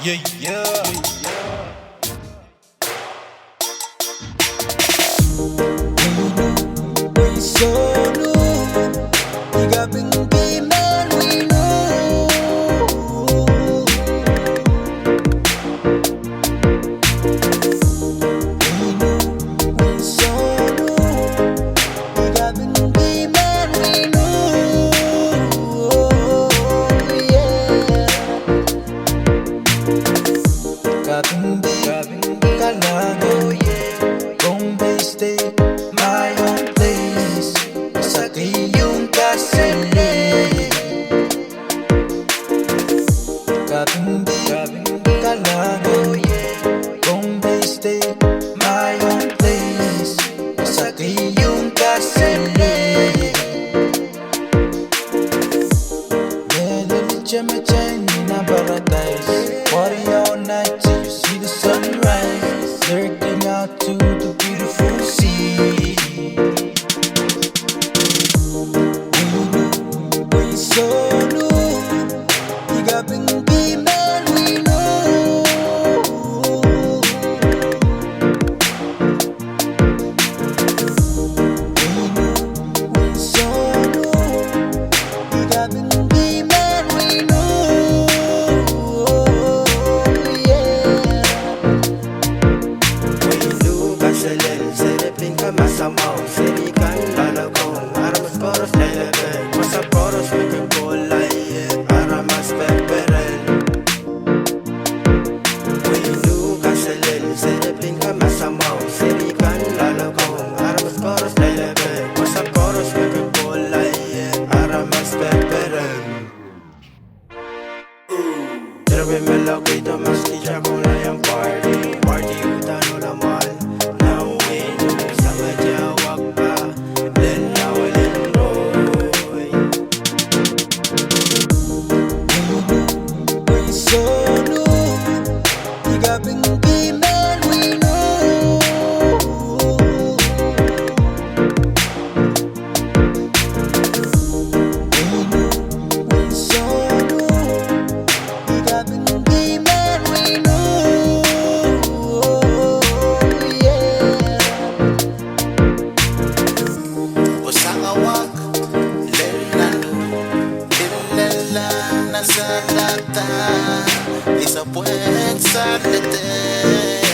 Yeah, yeah. We so new, we got been be man we know. We so new, we got been be man we know. Yeah, Kabindi, Kalago, Bombay State, my own place. Sa iyong kasili. Kabindi, Kalago, Bombay State, my own place. Sa iyong kasili. Na paradise, party all night till you see the sunrise. Lurking out to the beautiful sea. We so new, we got been be man we know. We so new, we got been be man we know. Silipin ka masamaw, sirikan lalagaw. Para mas poros lelebek, masa poros may kulay. Para mas peperen. Winu ka silil, silipin ka masamaw, sirikan lalagaw. Para mas poros lelebek, masa poros may kulay. Para mas peperen. Pero may melawito, mas kitsa ko na yung party. Party utano lamal. So new, we got been be man we know. We so new, we got been be man we know. Yeah. Usang awak, lelalo, dilala na sa lata. Isa puwet sa lete.